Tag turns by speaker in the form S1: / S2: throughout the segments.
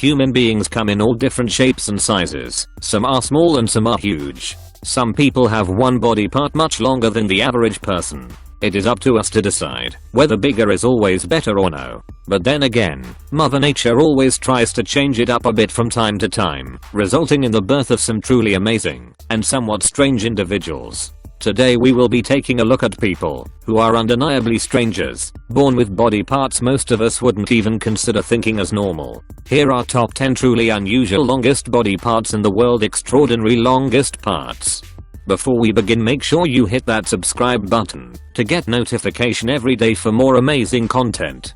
S1: Human beings come in all different shapes and sizes. Some are small and some are huge. Some people have one body part much longer than the average person. It is up to us to decide whether bigger is always better or no. But then again, Mother Nature always tries to change it up a bit from time to time, resulting in the birth of some truly amazing and somewhat strange individuals. Today we will be taking a look at people who are undeniably strangers, born with body parts most of us wouldn't even consider thinking as normal. Here are top 10 truly unusual longest body parts in the world. Extraordinary longest parts. Before we begin, make sure you hit that subscribe button to get notification every day for more amazing content.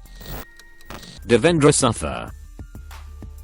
S1: Devendra Sutha.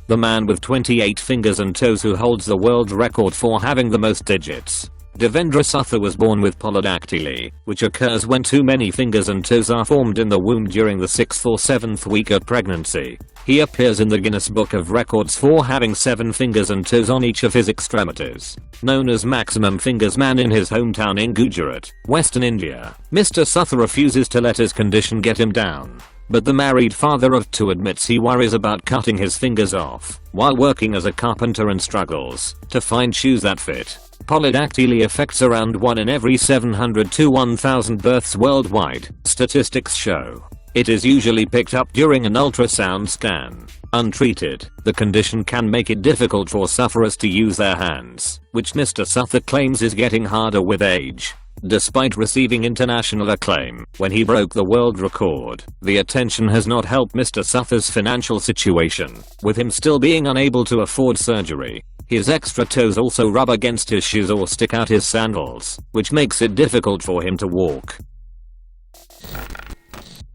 S1: The man with 28 fingers and toes who holds the world record for having the most digits. Devendra Sutha was born with polydactyly, which occurs when too many fingers and toes are formed in the womb during the 6th or 7th week of pregnancy. He appears in the Guinness Book of Records for having 7 fingers and toes on each of his extremities. Known as Maximum Fingers Man in his hometown in Gujarat, Western India, Mr. Sutha refuses to let his condition get him down. But the married father of 2 admits he worries about cutting his fingers off while working as a carpenter and struggles to find shoes that fit. Polydactyly affects around 1 in every 700 to 1000 births worldwide, statistics show. It is usually picked up during an ultrasound scan. Untreated, the condition can make it difficult for sufferers to use their hands, which Mr. Sutha claims is getting harder with age. Despite receiving international acclaim when he broke the world record, the attention has not helped Mr. Sutha's financial situation, with him still being unable to afford surgery. His extra toes also rub against his shoes or stick out his sandals, which makes it difficult for him to walk.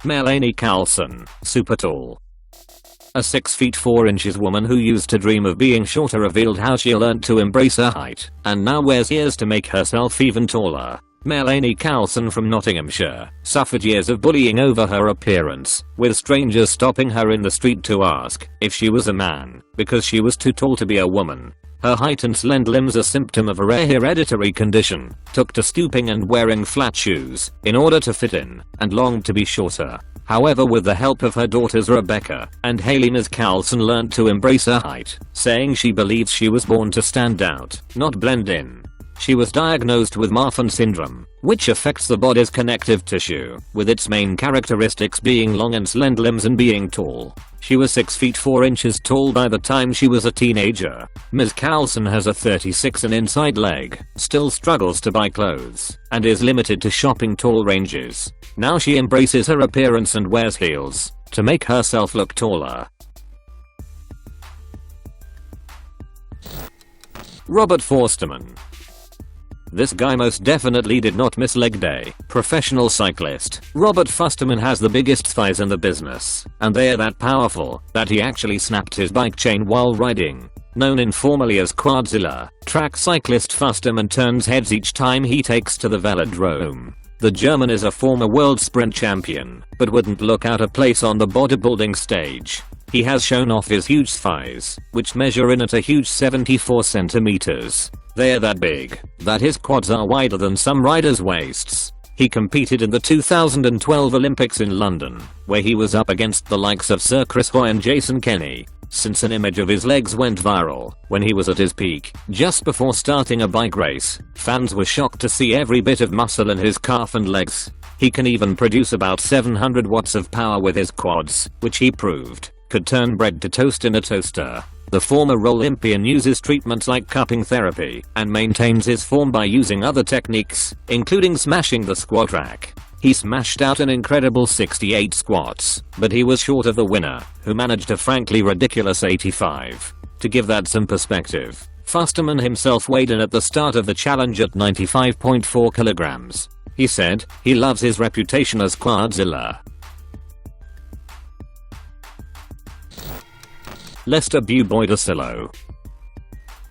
S1: Melanie Carlson, super tall. A 6 feet 4 inches woman who used to dream of being shorter revealed how she learned to embrace her height and now wears ears to make herself even taller. Melanie Carlson from Nottinghamshire suffered years of bullying over her appearance, with strangers stopping her in the street to ask if she was a man because she was too tall to be a woman. Her height and slender limbs, a symptom of a rare hereditary condition, took to stooping and wearing flat shoes in order to fit in, and longed to be shorter. However, with the help of her daughters Rebecca and Hayley, Ms. Carlson learned to embrace her height, saying she believes she was born to stand out, not blend in. She was diagnosed with Marfan syndrome, which affects the body's connective tissue, with its main characteristics being long and slender limbs and being tall. She was 6 feet 4 inches tall by the time she was a teenager. Ms. Carlson has a 36 and inside leg, still struggles to buy clothes, and is limited to shopping tall ranges. Now she embraces her appearance and wears heels to make herself look taller. Robert Forsterman. This guy most definitely did not miss leg day. Professional cyclist, Robert Forsterman has the biggest thighs in the business, and they are that powerful that he actually snapped his bike chain while riding. Known informally as Quadzilla, track cyclist Forsterman turns heads each time he takes to the velodrome. The German is a former world sprint champion, but wouldn't look out of place on the bodybuilding stage. He has shown off his huge thighs, which measure in at a huge 74 centimeters. They are that big that his quads are wider than some riders' waists. He competed in the 2012 Olympics in London, where he was up against the likes of Sir Chris Hoy and Jason Kenney. Since an image of his legs went viral when he was at his peak, just before starting a bike race, fans were shocked to see every bit of muscle in his calf and legs. He can even produce about 700 watts of power with his quads, which he proved could turn bread to toast in a toaster. The former Olympian uses treatments like cupping therapy and maintains his form by using other techniques, including smashing the squat rack. He smashed out an incredible 68 squats, but he was short of the winner, who managed a frankly ridiculous 85. To give that some perspective, Forsterman himself weighed in at the start of the challenge at 95.4 kilograms. He said he loves his reputation as Quadzilla. Lester Buboidacillo.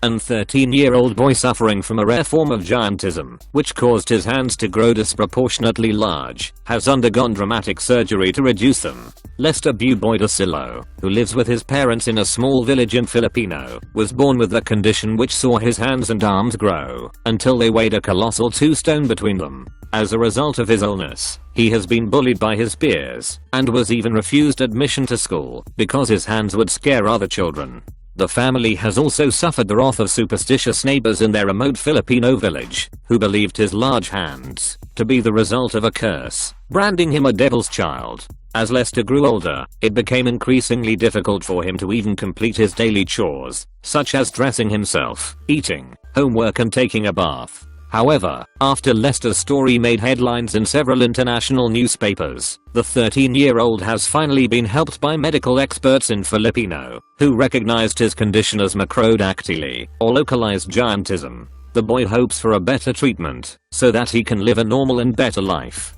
S1: An 13-year-old boy suffering from a rare form of giantism, which caused his hands to grow disproportionately large, has undergone dramatic surgery to reduce them. Lester Buboy-Dacillo, who lives with his parents in a small village in Filipino, was born with a condition which saw his hands and arms grow until they weighed a colossal 2 stone between them. As a result of his illness, he has been bullied by his peers and was even refused admission to school because his hands would scare other children. The family has also suffered the wrath of superstitious neighbors in their remote Filipino village, who believed his large hands to be the result of a curse, branding him a devil's child. As Lester grew older, it became increasingly difficult for him to even complete his daily chores, such as dressing himself, eating, homework and taking a bath. However, after Lester's story made headlines in several international newspapers, the 13-year-old has finally been helped by medical experts in Filipino, who recognized his condition as macrodactyly, or localized giantism. The boy hopes for a better treatment, so that he can live a normal and better life.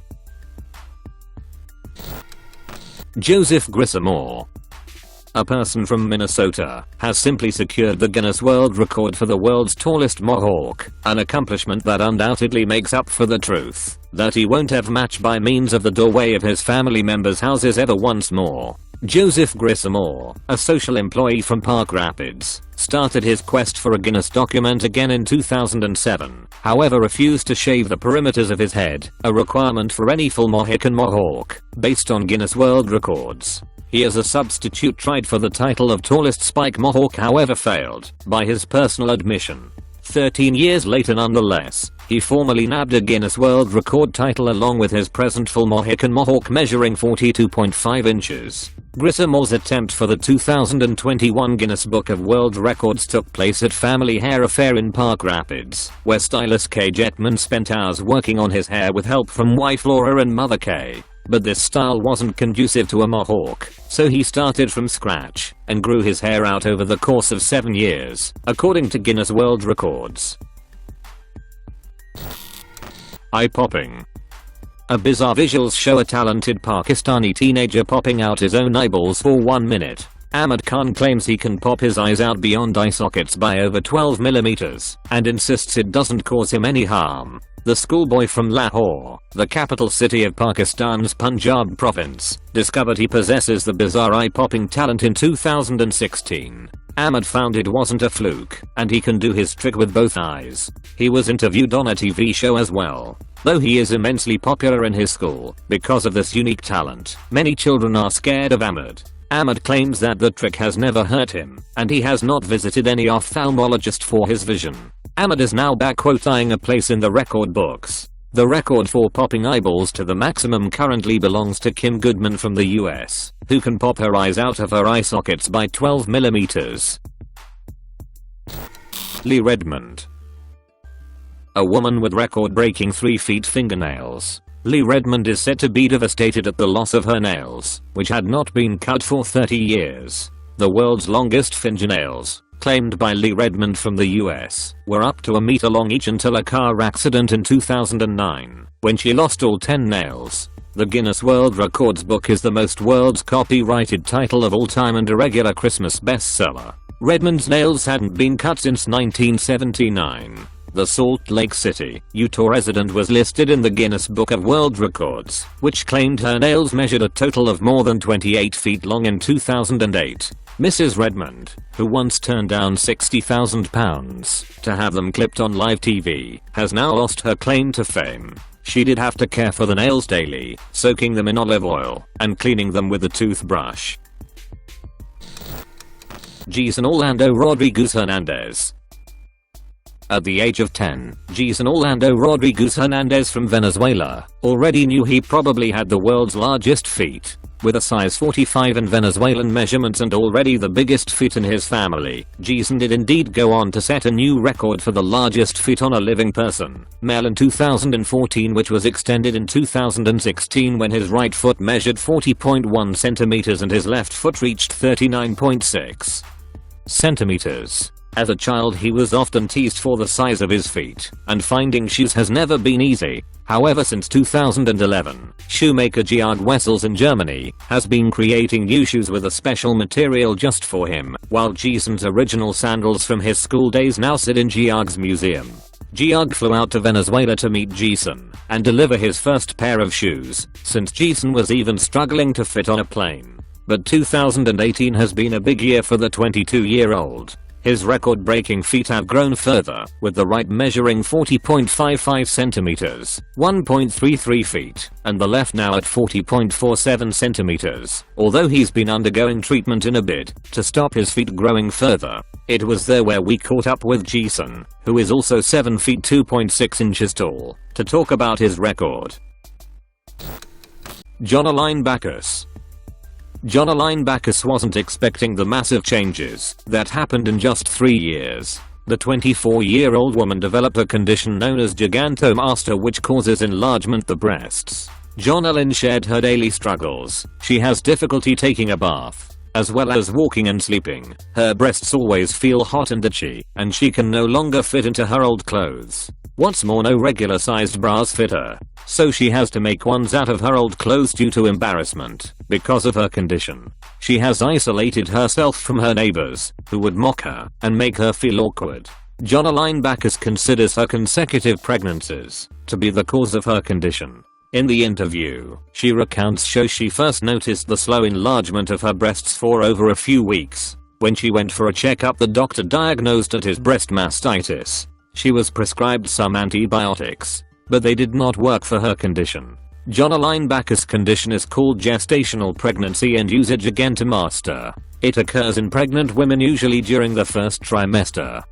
S1: Joseph Grissamore, a person from Minnesota, has simply secured the Guinness World Record for the world's tallest mohawk, an accomplishment that undoubtedly makes up for the truth that he won't have matched by means of the doorway of his family members' houses ever once more. Joseph Grissamore, a social employee from Park Rapids, started his quest for a Guinness document again in 2007, however refused to shave the perimeters of his head, a requirement for any full Mohican mohawk, based on Guinness World Records. He as a substitute tried for the title of tallest spike mohawk, however failed, by his personal admission. 13 years later nonetheless, he formally nabbed a Guinness World Record title along with his present full Mohican mohawk measuring 42.5 inches. Grissamore's attempt for the 2021 Guinness Book of World Records took place at Family Hair Affair in Park Rapids, where stylist Kay Jetman spent hours working on his hair with help from wife Laura and mother Kay. But this style wasn't conducive to a mohawk, so he started from scratch and grew his hair out over the course of 7 years, according to Guinness World Records. Eye popping. A bizarre visuals show a talented Pakistani teenager popping out his own eyeballs for 1 minute. Ahmad Khan claims he can pop his eyes out beyond eye sockets by over 12mm, and insists it doesn't cause him any harm. The schoolboy from Lahore, the capital city of Pakistan's Punjab province, discovered he possesses the bizarre eye-popping talent in 2016. Ahmad found it wasn't a fluke, and he can do his trick with both eyes. He was interviewed on a TV show as well. Though he is immensely popular in his school because of this unique talent, many children are scared of Ahmad. Ahmad claims that the trick has never hurt him, and he has not visited any ophthalmologist for his vision. Ahmad is now back eyeing a place in the record books. The record for popping eyeballs to the maximum currently belongs to Kim Goodman from the US, who can pop her eyes out of her eye sockets by 12mm. Lee Redmond. A woman with record-breaking 3 feet fingernails. Lee Redmond is said to be devastated at the loss of her nails, which had not been cut for 30 years. The world's longest fingernails, claimed by Lee Redmond from the US, were up to a meter long each until a car accident in 2009, when she lost all 10 nails. The Guinness World Records book is the most world's copyrighted title of all time and a regular Christmas bestseller. Redmond's nails hadn't been cut since 1979. The Salt Lake City, Utah resident was listed in the Guinness Book of World Records, which claimed her nails measured a total of more than 28 feet long in 2008. Mrs. Redmond, who once turned down £60,000 to have them clipped on live TV, has now lost her claim to fame. She did have to care for the nails daily, soaking them in olive oil and cleaning them with a toothbrush. Jason Orlando Rodriguez Hernandez. At the age of 10, Jason Orlando Rodriguez Hernandez from Venezuela already knew he probably had the world's largest feet. With a size 45 in Venezuelan measurements and already the biggest feet in his family, Jason did indeed go on to set a new record for the largest feet on a living person, male in 2014, which was extended in 2016 when his right foot measured 40.1 centimeters and his left foot reached 39.6 centimeters. As a child he was often teased for the size of his feet, and finding shoes has never been easy. However, since 2011, shoemaker Georg Wessels in Germany has been creating new shoes with a special material just for him, while Jason's original sandals from his school days now sit in Georg's museum. Georg flew out to Venezuela to meet Jason and deliver his first pair of shoes, since Jason was even struggling to fit on a plane. But 2018 has been a big year for the 22-year-old. His record-breaking feet have grown further, with the right measuring 40.55 centimeters, 1.33 feet, and the left now at 40.47 centimeters. Although he's been undergoing treatment in a bid to stop his feet growing further. It was there where we caught up with Jason, who is also 7 feet 2.6 inches tall, to talk about his record. Jonathan Bacchus. Jonathan Bacchus wasn't expecting the massive changes that happened in just 3 years. The 24-year-old woman developed a condition known as gigantomasta, which causes enlargement of the breasts. Jonalyn shared her daily struggles. She has difficulty taking a bath, as well as walking and sleeping. Her breasts always feel hot and itchy, and she can no longer fit into her old clothes. What's more, no regular sized bras fit her, so she has to make ones out of her old clothes due to embarrassment. Because of her condition, she has isolated herself from her neighbors, who would mock her and make her feel awkward. Jonalyn Bacchus considers her consecutive pregnancies to be the cause of her condition. In the interview, she recounts how she first noticed the slow enlargement of her breasts for over a few weeks. When she went for a checkup, the doctor diagnosed it as breast mastitis. She was prescribed some antibiotics, but they did not work for her condition. Jonalyn Bacchus' condition is called gestational pregnancy and usage gigantomasta. It occurs in pregnant women usually during the first trimester.